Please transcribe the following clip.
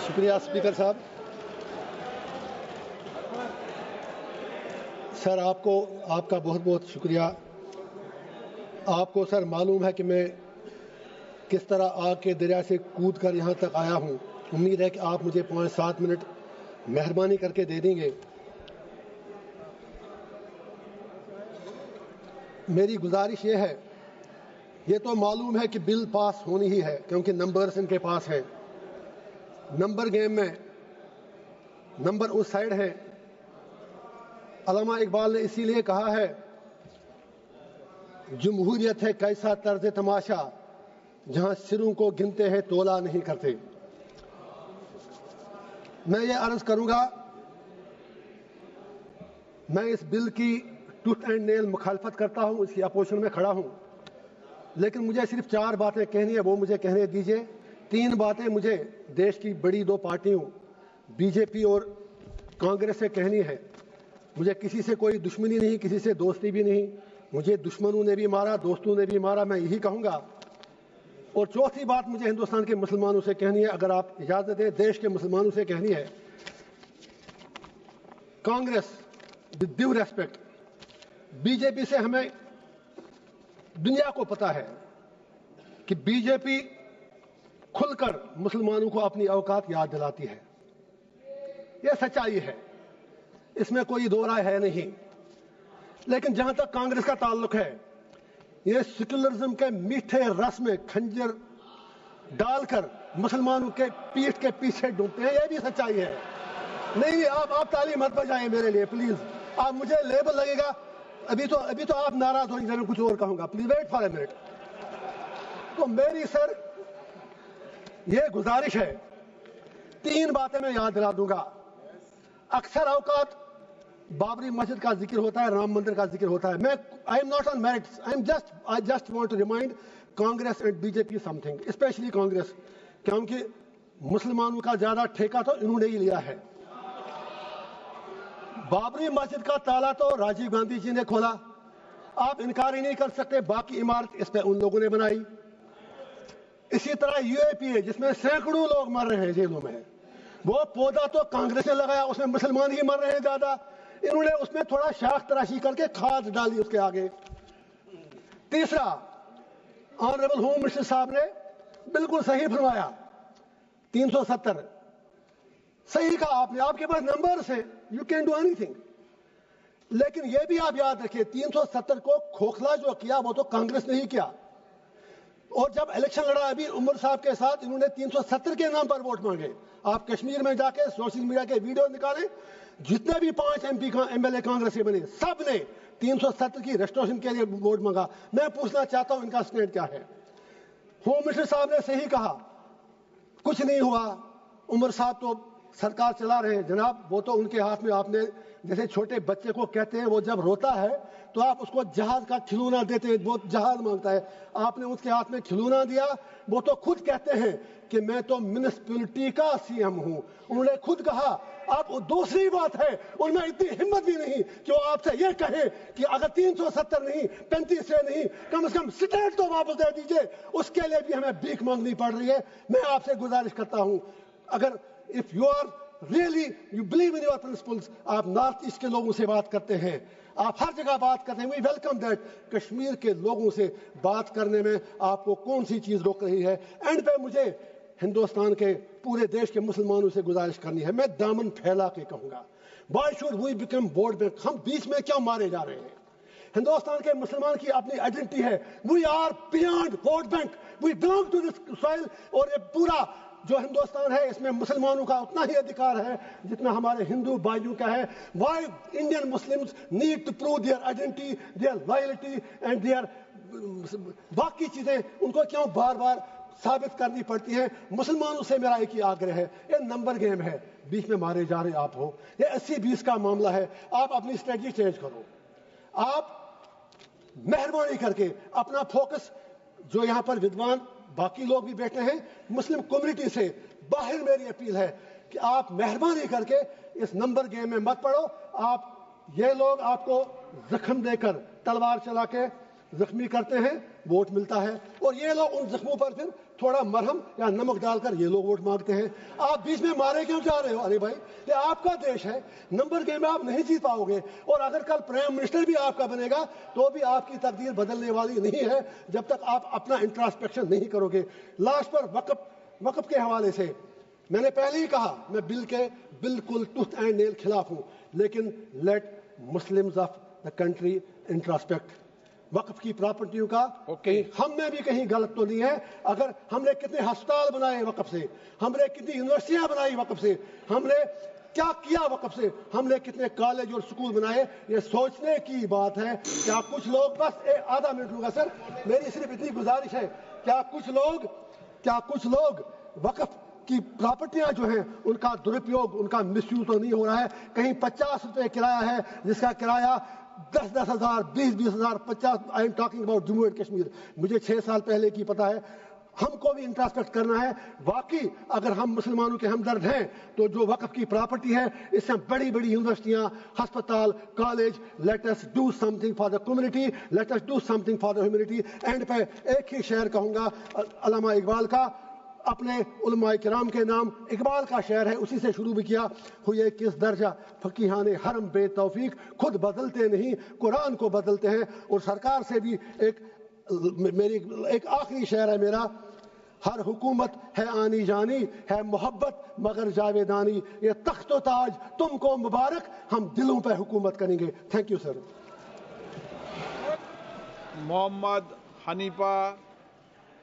شکریہ اسپیکر صاحب. سر آپ کا بہت بہت شکریہ. آپ کو سر معلوم ہے کہ میں کس طرح آگ کے دریا سے کود کر یہاں تک آیا ہوں. امید ہے کہ آپ مجھے 5-7 منٹ مہربانی کر کے دے دیں گے. میری گزارش یہ ہے، یہ تو معلوم ہے کہ بل پاس ہونی ہی ہے کیونکہ نمبرز ان کے پاس ہیں. نمبر گیم میں نمبر اس سائڈ ہے. علامہ اقبال نے اسی لیے کہا ہے جمہوریت ہے کیسا طرز تماشا جہاں سروں کو گنتے ہیں تولا نہیں کرتے. میں یہ عرض کروں گا، میں اس بل کی ٹوتھ اینڈ نیل مخالفت کرتا ہوں، اس کی اپوزیشن میں کھڑا ہوں، لیکن مجھے صرف 4 باتیں کہنی ہے، وہ مجھے کہنے دیجئے. 3 باتیں مجھے دیش کی بڑی 2 پارٹیوں بی جے پی اور کانگریس سے کہنی ہے. مجھے کسی سے کوئی دشمنی نہیں، کسی سے دوستی بھی نہیں. مجھے دشمنوں نے بھی مارا، دوستوں نے بھی مارا، میں یہی کہوں گا. اور چوتھی بات مجھے ہندوستان کے مسلمانوں سے کہنی ہے، اگر آپ اجازت دیں دیش کے مسلمانوں سے کہنی ہے. Congress with due respect, B J P سے ہمیں دنیا کو پتا ہے کہ بی جے پی کھل کر مسلمانوں کو اپنی اوقات یاد دلاتی ہے. یہ سچائی ہے، اس میں کوئی دو رائے ہے نہیں. لیکن جہاں تک کانگریس کا تعلق ہے، یہ سیکولرزم کے میٹھے رس میں کھنجر ڈال کر مسلمانوں کے پیٹھ کے پیچھے ڈھونڈتے ہیں. یہ بھی سچائی ہے. نہیں آپ تعلیم مت بجائیں میرے لیے پلیز. آپ مجھے لیبل لگے گا، ابھی تو آپ ناراض ہو جائیں، میں کچھ اور کہوں گا. Please wait for a minute. تو میری سر یہ گزارش ہے، 3 باتیں میں یاد دلا دوں گا. اکثر اوقات بابری مسجد کا ذکر ہوتا ہے، رام مندر کا ذکر ہوتا ہے. میں I am not on merits, I just want to remind Congress and B J P something, specially Congress, کیونکہ مسلمانوں کا زیادہ ٹھیکہ تو انہوں نے ہی لیا ہے. بابری مسجد کا تالا تو راجیو گاندھی جی نے کھولا، آپ انکار ہی نہیں کر سکتے. باقی عمارت اس پہ ان لوگوں نے بنائی. اسی طرح یو اے پی ہے جس میں سینکڑوں لوگ مر رہے ہیں جیلوں میں، وہ پودا تو کانگریس نے لگایا، اس میں مسلمان ہی مر رہے ہیں زیادہ. انہوں نے اس میں تھوڑا شاخ تراشی کر کے کھاد ڈالی اس کے آگے. تیسرا، آنریبل ہوم منسٹر صاحب نے بالکل صحیح فرمایا، 370 صحیح کہا آپ نے. آپ کے پاس نمبرز ہیں، you can do any thing. لیکن یہ بھی آپ یاد رکھیے 370 کو کھوکھلا جو کیا وہ تو کانگریس نے ہی کیا. اور جب الیکشن لڑا ابھی عمر صاحب کے ساتھ، انہوں نے 370 کے نام پر ووٹ مانگے. آپ کشمیر میں جا کے سوشل میڈیا کے ویڈیو نکالیں، جتنے بھی 5 ایم ایل اے کانگریس کے بنے سب نے 370 کی ریسٹوریشن کے لیے ووٹ مانگا. میں پوچھنا چاہتا ہوں ان کا اسٹینڈ کیا ہے. ہوم منسٹر صاحب نے صحیح کہا، کچھ نہیں ہوا. عمر صاحب تو سرکار چلا رہے ہیں جناب، وہ تو ان کے ہاتھ میں. آپ نے جیسے چھوٹے بچے کو کہتے ہیں وہ جب روتا ہے تو آپ اس کو جہاز کا کھلونا دیتے ہیں، وہ جہاز مانگتا ہے. آپ نے اس کے ہاتھ میں کھلونا دیا. وہ تو خود کہتے ہیں کہ میں تو میونسپلٹی کا سی ایم ہوں. انہوں نے خود کہا. اب دوسری بات ہے، ان میں اتنی ہمت بھی نہیں کہ وہ آپ سے یہ کہیں کہ اگر 370 نہیں 35 سے نہیں، کم از کم اسٹیٹ تو واپس دے دیجئے. اس کے لیے بھی ہمیں بھیک مانگنی پڑ رہی ہے. میں آپ سے گزارش کرتا ہوں، اگر if you are really you believe in your principles، آپ نارتھ ایسٹ کے لوگوں سے بات کرتے ہیں، آپ ہر جگہ بات کرتے ہیں. We welcome that. کشمیر کے لوگوں سے بات کرنے میں آپ کو کون سی چیز روک رہی ہے؟ اینڈ پہ مجھے ہندوستان کے پورے دیش کے مسلمانوں سے گزارش کرنی ہے. میں دامن پھیلا کے کہوں گا، why should we become vote bank? ہم بیچ میں کیوں مارے جا رہے ہیں؟ ہندوستان کے مسلمان کی اپنی آئیڈینٹی ہے. We are beyond vote bank, we belong to this soil. اور یہ پورا جو ہندوستان ہے اس میں مسلمانوں کا اتنا ہی ادھیکار ہے جتنا ہمارے ہندو بھائیوں کا ہے. Why Indian Muslims need to prove their identity, their loyalty and their باقی چیزیں ان کو کیوں بار بار ثابت کرنی پڑتی ہیں؟ مسلمانوں سے میرا ایک ہی آگرہ ہے، یہ نمبر گیم ہے، بیچ میں مارے جا رہے آپ ہو. یہ 80-20 کا معاملہ ہے. آپ اپنی اسٹریٹجی چینج کرو. آپ مہربانی کر کے اپنا فوکس، جو یہاں پر ودوان باقی لوگ بھی بیٹھے ہیں مسلم کمیونٹی سے باہر، میری اپیل ہے کہ آپ مہربانی کر کے اس نمبر گیم میں مت پڑو. آپ یہ لوگ آپ کو زخم دے کر تلوار چلا کے زخمی کرتے ہیں ووٹ ملتا ہے, اور یہ لوگ ان زخموں پر پھر تھوڑا مرہم یا نمک ڈال کر یہ لوگ ووٹ مانگتے ہیں. آپ بیچ میں مارے کیوں جا رہے ہو؟ ارے بھائی یہ آپ کا دیش ہے, نمبر گیم میں آپ نہیں جیت پاؤ گے, اور اگر کل پرائم منسٹر بھی آپ کا بنے گا تو بھی آپ کی تقدیر بدلنے والی نہیں ہے جب تک آپ اپنا انٹراسپیکشن نہیں کرو گے. لاسٹ پر وقف کے حوالے سے میں نے پہلے ہی کہا میں بل کے بالکل ٹوتھ اینڈ نیل خلاف ہوں, لیکن let Muslims of the country introspect. وقف کی پراپرٹیوں کا ہم میں بھی کہیں غلط تو نہیں ہے. اگر ہم نے کتنے ہسپتال بنائے وقف سے, ہم نے کتنی یونیورسٹیاں بنائی وقف سے, ہم نے کیا کیا وقف سے, ہم نے کتنے کالج اور سکول بنائے, یہ سوچنے کی بات ہے. کیا کچھ لوگ, بس آدھا منٹ لوں گا سر, میری صرف اتنی گزارش ہے, کیا کچھ لوگ وقف کی پراپرٹیاں جو ہیں ان کا درپیوگ, ان کا مس یوز تو نہیں ہو رہا ہے؟ کہیں 50 روپے کرایہ ہے جس کا کرایہ 10,000 20,000 50. I am talking about Jammu and Kashmir, مجھے 6 سال پہلے کی پتہ ہے. ہم کو بھی انٹراسپیکٹ کرنا ہے. واقعی اگر ہم مسلمانوں کے ہمدرد ہیں تو جو وقف کی پراپرٹی ہے اس سے بڑی بڑی یونیورسٹیاں, ہسپتال, college, let us do something for the community, let us do something for the humanity. And پہ ایک ہی شعر کہوں گا علامہ اقبال کا, اپنے علماء کرام کے نام اقبال کا شعر ہے, اسی سے شروع بھی کیا. ہوئے کس درجہ فقیہان حرم بے توفیق, خود بدلتے نہیں قرآن کو بدلتے ہیں. اور سرکار سے بھی ایک آخری شعر ہے میرا, ہر حکومت ہے آنی جانی, ہے محبت مگر جاویدانی, یہ تخت و تاج تم کو مبارک, ہم دلوں پہ حکومت کریں گے. Thank you sir. Muhammad Hanifa